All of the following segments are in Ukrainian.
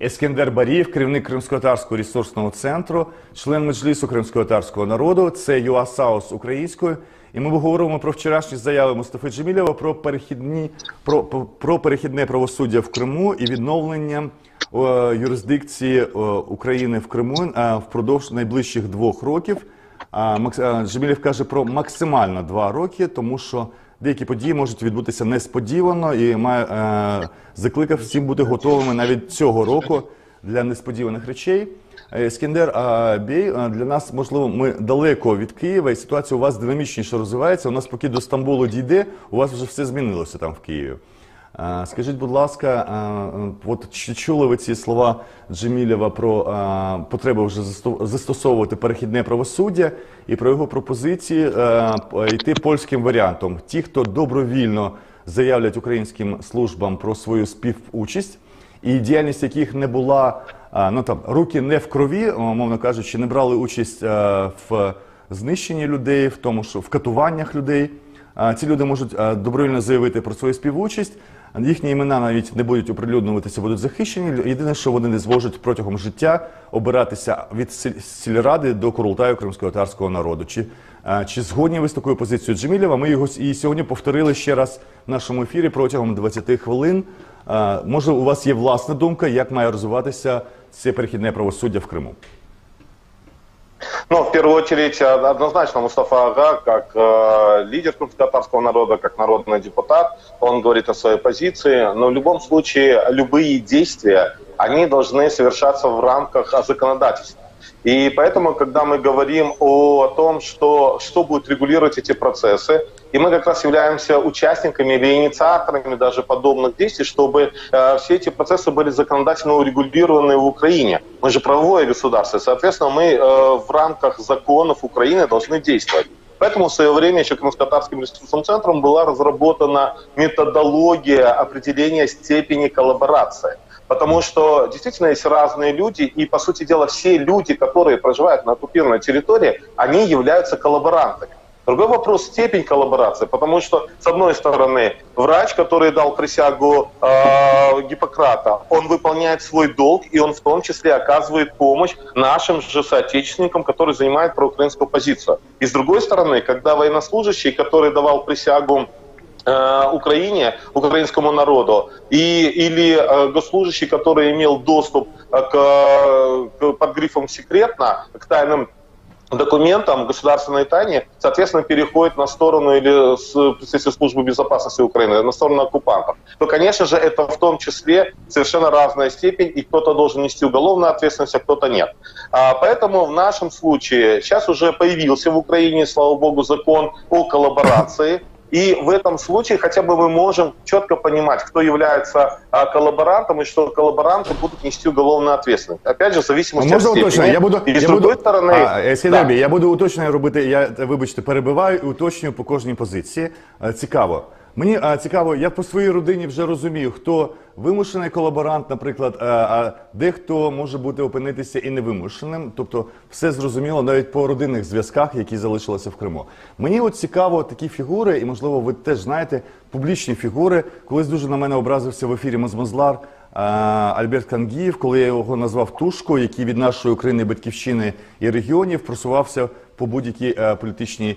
Ескендер Барієв, керівник Кримсько-татарського ресурсного центру, член Меджлісу кримсько-татарського народу, це ЮАСАУС українською. І ми говоримо про вчорашні заяви Мустафи Джемілєва про перехідне правосуддя в Криму і відновлення юрисдикції України в Криму впродовж найближчих 2 років. Джемілєв каже про максимально 2 роки, тому що деякі події можуть відбутися несподівано і закликав всім бути готовими навіть цього року для несподіваних речей. Ескендер Бей, для нас, можливо, ми далеко від Києва, і ситуація у вас динамічніше розвивається. У нас поки до Стамбулу дійде, у вас вже все змінилося там в Києві. Скажіть, будь ласка, от чи чули ви ці слова Джемілєва про потребу вже застосовувати перехідне правосуддя і про його пропозиції йти польським варіантом? Ті, хто добровільно заявлять українським службам про свою співучасть, і діяльність яких не була, ну там, руки не в крові, мовно кажучи, не брали участь в знищенні людей, в тому, що в катуваннях людей. Ці люди можуть добровільно заявити про свою співучасть, їхні імена навіть не будуть оприлюднюватися, будуть захищені. Єдине, що вони не зможуть протягом життя обиратися від сільради до Курултаю кримсько-татарського народу. Чи згодні ви з такою позицією Джемілєва? Ми його і сьогодні повторили ще раз в нашому ефірі протягом 20 хвилин. Може, у вас є власна думка, як має розвиватися це перехідне правосуддя в Криму? Ну, в первую очередь, однозначно, Мустафа Ага, как лидер кримско-татарского народа, как народный депутат, он говорит о своей позиции, но в любом случае любые действия, они должны совершаться в рамках законодательства. И поэтому, когда мы говорим о том, что будет регулировать эти процессы, и мы как раз являемся участниками или инициаторами даже подобных действий, чтобы все эти процессы были законодательно урегулированы в Украине. Мы же правовое государство, и, соответственно, мы в рамках законов Украины должны действовать. Поэтому в свое время еще Кримско-татарским ресурсным центром была разработана методология определения степени коллаборации. Потому что действительно есть разные люди, и, по сути дела, все люди, которые проживают на оккупированной территории, они являются коллаборантами. Другой вопрос – степень коллаборации, потому что, с одной стороны, врач, который дал присягу Гиппократа, он выполняет свой долг, и он в том числе оказывает помощь нашим же соотечественникам, которые занимают проукраинскую позицию. И с другой стороны, когда военнослужащий, который давал присягу Украине, украинскому народу, или госслужащий, который имел доступ под грифом «секретно» к тайным документам государственной тайне, соответственно, переходит на сторону или представителей службы безопасности Украины, на сторону оккупантов, то, конечно же, это в том числе совершенно разная степень, и кто-то должен нести уголовную ответственность, а кто-то нет. Поэтому в нашем случае сейчас уже появился в Украине, слава богу, закон о коллаборации. И в этом случае хотя бы мы можем четко понимать, кто является коллаборантом и что коллаборанты будут нести уголовную ответственность. Опять же, в зависимости от степени. И с другой стороны... Я буду уточнення робити, вибачте, перебиваю і уточнюю по кожній позиції. Цікаво. Мені цікаво, я по своїй родині вже розумію, хто вимушений колаборант, наприклад, а дехто може опинитися і невимушеним. Тобто все зрозуміло навіть по родинних зв'язках, які залишилися в Криму. Мені от цікаво такі фігури, і можливо ви теж знаєте, публічні фігури. Колись дуже на мене образився в ефірі Мазмазлар Альберт Кангієв, коли я його назвав Тушко, який від нашої України, Батьківщини і регіонів просувався по будь-якій політичній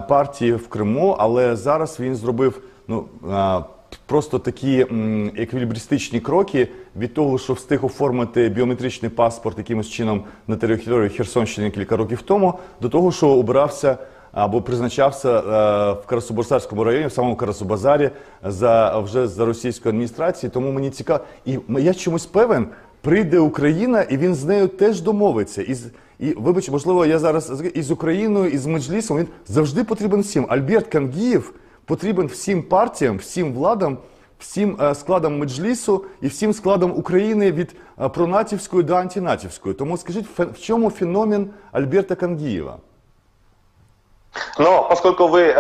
партії в Криму, але зараз він зробив просто такі еквілібристичні кроки від того, що встиг оформити біометричний паспорт якимось чином на території Херсонщини кілька років тому, до того, що обирався або призначався в Карасу-Борсарському районі, в самому Карасу-Базарі, вже за російською адміністрацією. Тому мені цікаво. І я чомусь певен, прийде Україна, і він з нею теж домовиться. І, вибач, можливо, я зараз із Україною, із Меджлісом, він завжди потрібен всім. Альберт Кангієв потрібен всім партіям, всім владам, всім складам Меджлісу і всім складам України від пронатівської до антинатівської. Тому скажіть, в чому феномен Альберта Кангієва? Но поскольку вы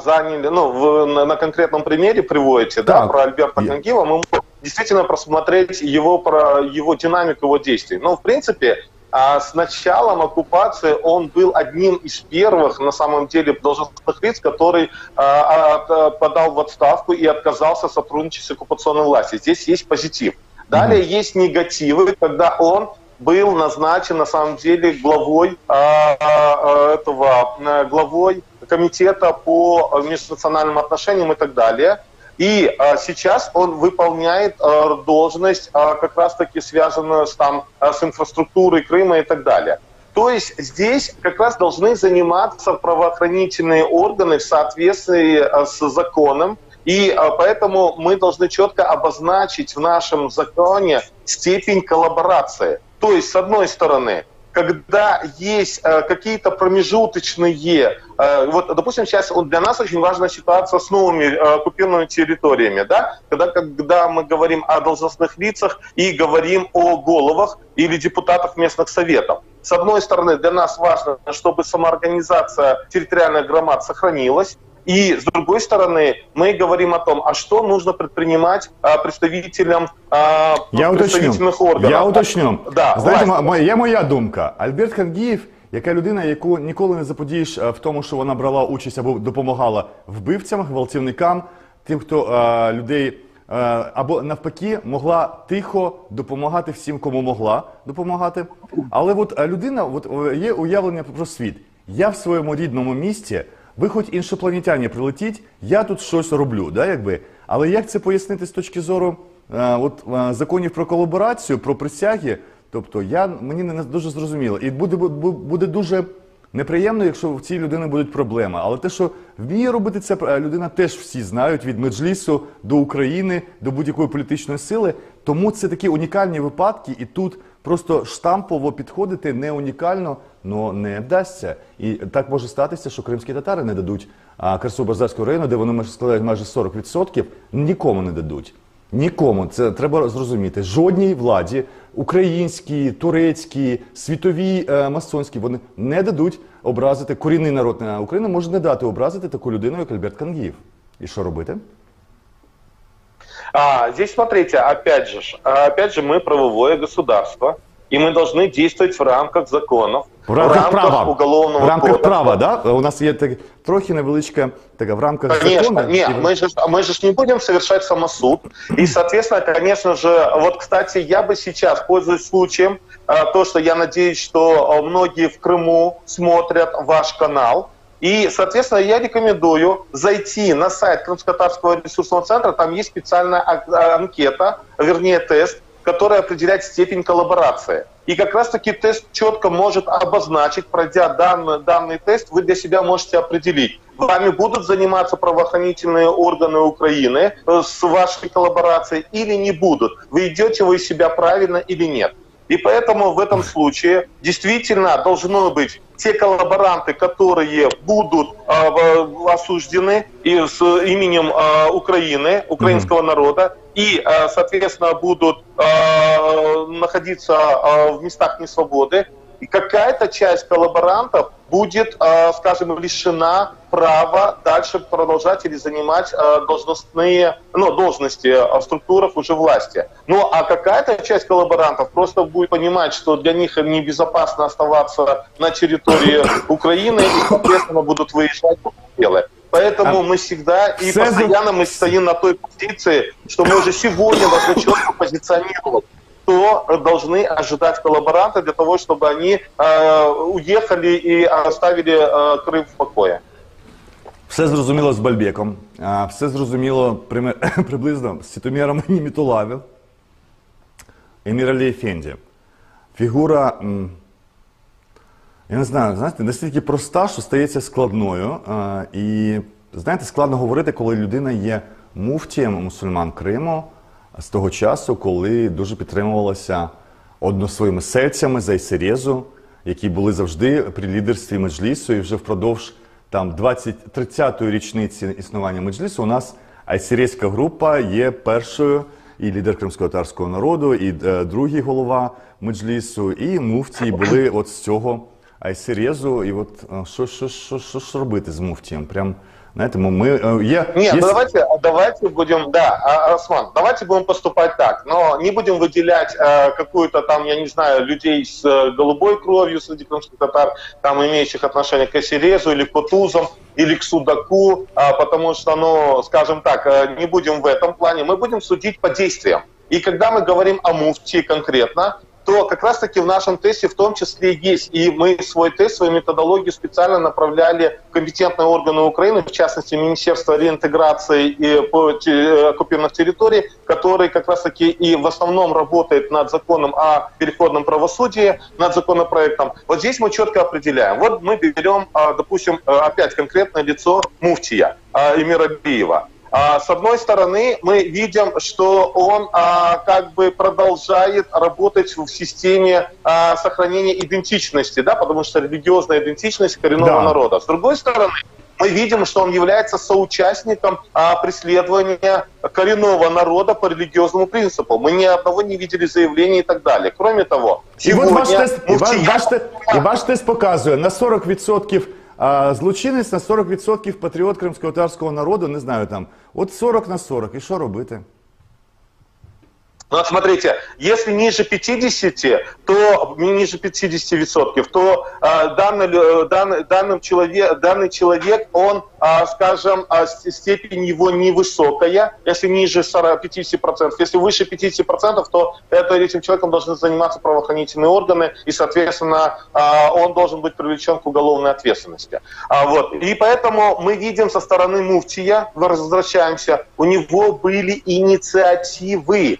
заняли, вы на конкретном примере приводите, да, про Альберта Кангиева, мы можем действительно просмотреть его динамику, его действий. Но, в принципе, с началом оккупации он был одним из первых, на самом деле, должностных лиц, который подал в отставку и отказался сотрудничать с оккупационной властью. Здесь есть позитив. Далее есть негативы, когда он был назначен на самом деле главой главой комитета по межнациональным отношениям и так далее. И сейчас он выполняет должность, как раз-таки связанную с инфраструктурой Крыма и так далее. То есть здесь как раз должны заниматься правоохранительные органы в соответствии с законом. И поэтому мы должны четко обозначить в нашем законе степень коллаборации. То есть, с одной стороны, когда есть какие-то промежуточные, вот, допустим, сейчас для нас очень важна ситуация с новыми оккупированными территориями, да? Когда мы говорим о должностных лицах и говорим о головах или депутатах местных советов. С одной стороны, для нас важно, чтобы самоорганизация территориальных громад сохранилась. И, с другой стороны, мы говорим о том, а что нужно предпринимать представителям представительних органів. Я уточню. Да, знаєте, є моя думка. Альберт Хангієв, яка людина, яку ніколи не заподієш в тому, що вона брала участь або допомагала вбивцям, гвалтівникам, тим, хто людей, або навпаки, могла тихо допомагати всім, кому могла допомагати. Але от людина, є уявлення про світ. Я в своєму рідному місті, ви хоч іншопланетяні прилетіть, я тут щось роблю, да, якби. Але як це пояснити з точки зору законів про колаборацію, про присяги? Тобто мені не дуже зрозуміло. І буде дуже неприємно, якщо в цій людини будуть проблеми. Але те, що вміє робити це людина, теж всі знають, від Меджлісу до України, до будь-якої політичної сили. Тому це такі унікальні випадки, і тут просто штампово підходити не унікально, але не вдасться. І так може статися, що кримські татари не дадуть Красу-Базарського району, де вони складають майже 40%, нікому не дадуть. Нікому. Це треба зрозуміти. Жодній владі, українській, турецькій, світовій, масонській, вони не дадуть образити, корінний народ України може не дати образити таку людину, як Альберт Хангієв. І що робити? Здесь смотрите, опять же мы правовое государство, и мы должны действовать в рамках законов, в рамках права. Уголовного кодекса. В рамках права, да? У нас є трохи невеличка, в рамках конечно, закону. Нет, мы же не будем совершать самосуд. И, соответственно, конечно же, вот, кстати, я бы сейчас, пользуясь случаем, то, что я надеюсь, что многие в Крыму смотрят ваш канал, и, соответственно, я рекомендую зайти на сайт Крымско-Татарского ресурсного центра, там есть специальная анкета, вернее тест, который определяет степень коллаборации. И как раз-таки тест четко может обозначить, пройдя данный тест, вы для себя можете определить, вами будут заниматься правоохранительные органы Украины с вашей коллаборацией или не будут. Вы идете вы себя правильно или нет. И поэтому в этом случае действительно должно быть те коллаборанты, которые будут осуждены и с именем Украины, украинского народа, и, соответственно, будут находиться в местах несвободы. И какая-то часть коллаборантов будет, скажем, лишена права дальше продолжать или занимать должности в структурах уже власти. Ну, а какая-то часть коллаборантов просто будет понимать, что для них небезопасно оставаться на территории Украины и, соответственно, будут выезжать в пределы. Поэтому мы всегда и постоянно стоим на той позиции, что мы уже сегодня должны четко позиционировать, что должны ожидать коллаборанты для того, чтобы они уехали и оставили Крым в покое. Все зрозуміло з Бальбеком, все зрозуміло приблизно з Сітоміром Німітулаєвим. Емір Алі Ефенді. Фігура, я не знаю, знаєте, настільки проста, що стається складною. І, знаєте, складно говорити, коли людина є муфтієм мусульман Криму з того часу, коли дуже підтримувалася своїми серцями за Айсерезу, які були завжди при лідерстві Меджлісу, і вже впродовж 30-ї річниці існування Меджлісу у нас Айсерезька група є першою, і лідер кримсько-татарського народу, і другий голова Меджлісу, і муфтії були от з цього Айсерезу. І от що робити з муфтієм? Прям, знаєте, давайте будем, Осман, давайте будем поступать так, но не будем выделять какую-то там, я не знаю, людей с голубой кровью среди крымских татар, там, имеющих отношение к Айсерезу или к Кутузам, или к Судаку, потому что, скажем так, не будем в этом плане, мы будем судить по действиям. И когда мы говорим о муфтии конкретно, то как раз-таки в нашем тесте в том числе есть. И мы свой тест, свою методологию специально направляли в компетентные органы Украины, в частности, Министерство реинтеграции и оккупированных территорий, который как раз-таки и в основном работает над законом о переходном правосудии, над законопроектом. Вот здесь мы четко определяем. Вот мы берем, допустим, опять конкретное лицо муфтия Эмира Биева. С одной стороны, мы видим, что он как бы продолжает работать в системе сохранения идентичности, да, потому что религиозная идентичность коренного народа. С другой стороны, мы видим, что он является соучастником преследования коренного народа по религиозному принципу. Мы ни одного не видели заявления и так далее. Кроме того, ваш тест показує на 40% злочинець, на 40% патріот кримськотатарського народу, не знаю, там, от 40 на 40, і що робити? Ну, смотрите, если ниже 50, то ниже 50%, то данный человек, он, скажем, степень его невысокая, если ниже 50%. Если выше 50%, то этим человеком должны заниматься правоохранительные органы, и, соответственно, он должен быть привлечен к уголовной ответственности. Вот. И поэтому мы видим со стороны муфтия, возвращаемся, у него были инициативы,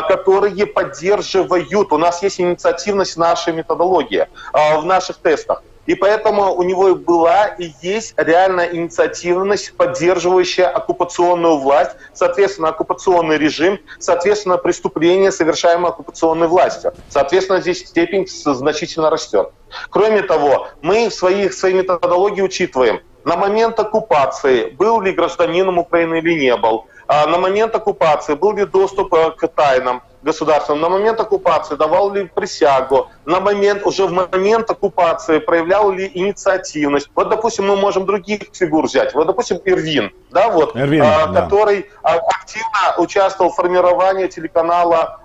которые поддерживают. У нас есть инициативность в нашей методологии, в наших тестах. И поэтому у него была и есть реальная инициативность, поддерживающая оккупационную власть, соответственно, оккупационный режим, соответственно, преступления, совершаемые оккупационной властью. Соответственно, здесь степень значительно растет. Кроме того, мы в своей методологии учитываем, на момент оккупации был ли гражданином Украины или не был, на момент оккупации был ли доступ к тайнам государственным, на момент оккупации давал ли присягу, уже в момент оккупации проявлял ли инициативность. Вот, допустим, мы можем других фигур взять. Вот, допустим, Эрвин, да, вот, который активно участвовал в формировании телеканала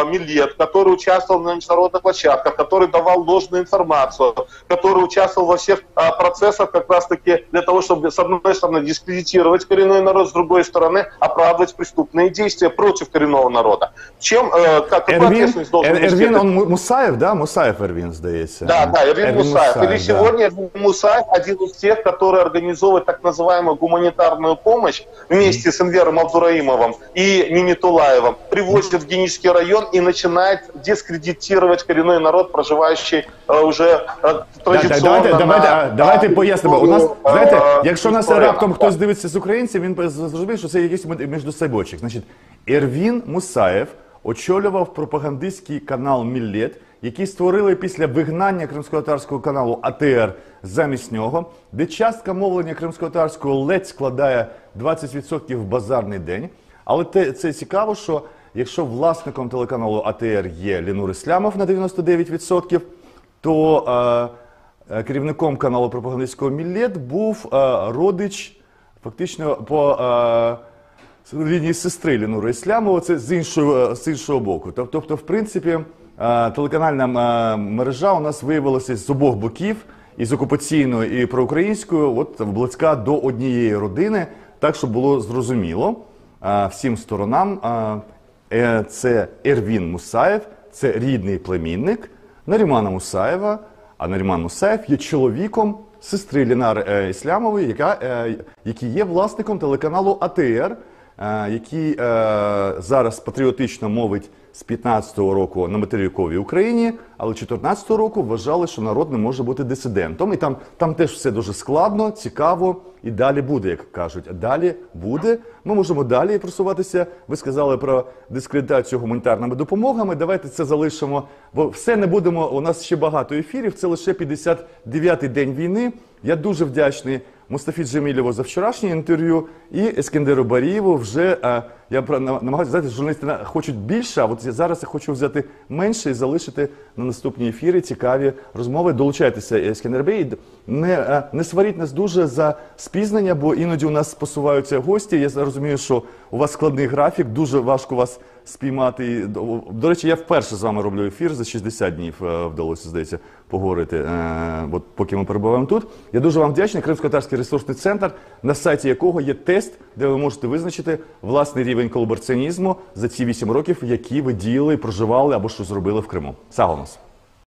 Миллет, который участвовал на международных площадках, который давал ложную информацию, который участвовал во всех процессах как раз-таки для того, чтобы, с одной стороны, дискредитировать коренной народ, с другой стороны, оправдывать преступные действия против коренного народа. Какую ответственность должен нести? Эрвин, он Мусаев, да? Мусаев Эрвин, здається. Да, Эрвин Мусаев. Или сегодня Эрвин Мусаев один из тех, который организовывает так называемую гуманитарную помощь вместе с Энвером Абдураимовым и Нимитулаевым, привозит в Генический район и начинает дискредитировать коренной народ, проживающий уже традиционно. Давайте пояснимо. У нас, знаєте, якщо нас раптом хтось дивиться з українців, він зрозуміє, що це якийсь міждосайбочок. Значить, Ервін Мусаєв очолював пропагандистський канал «Міллет», який створили після вигнання кримськотатарського каналу АТР замість нього, де частка мовлення кримськотатарського ледь складає 20% в базарний день. Але це цікаво, що якщо власником телеканалу АТР є Ленур Ислямов на 99%, то керівником каналу пропагандистського «Міллет» був родич, фактично по лінії сестри Ленура Ислямова, це з іншого боку. Тобто, в принципі, телеканальна мережа у нас виявилася з обох боків, і з окупаційною, і проукраїнською, от близька до однієї родини, так, щоб було зрозуміло всім сторонам. Це Ервін Мусаєв, це рідний племінник Нарімана Мусаєва, а Наріман Мусаєв є чоловіком сестри Ленури Ислямової, який є власником телеканалу АТР, який зараз патріотично мовить з 15-го року на материковій Україні, але 14-го року вважали, що народ не може бути дисидентом. І там теж все дуже складно, цікаво, і далі буде, як кажуть. Далі буде. Ми можемо далі просуватися. Ви сказали про дискредитацію гуманітарними допомогами. Давайте це залишимо, бо все не будемо, у нас ще багато ефірів, це лише 59-й день війни. Я дуже вдячний Мустафі Джемілєву за вчорашнє інтерв'ю і Ескендеру Барієву вже, я намагаюся, знаєте, журналісти хочуть більше, а от зараз я хочу взяти менше і залишити на наступні ефіри цікаві розмови. Долучайтеся, Ескендер Бей, не сваріть нас дуже за спізнення, бо іноді у нас посуваються гості. Я розумію, що у вас складний графік, дуже важко вас спіймати. До речі, я вперше з вами роблю ефір, за 60 днів вдалося, здається, поговорити, от поки ми перебуваємо тут. Я дуже вам вдячний. Кримсько-татарський ресурсний центр, на сайті якого є тест, де ви можете визначити власний рівень колабораціонізму за ці 8 років, які ви діяли, проживали або що зробили в Криму. Сагонос.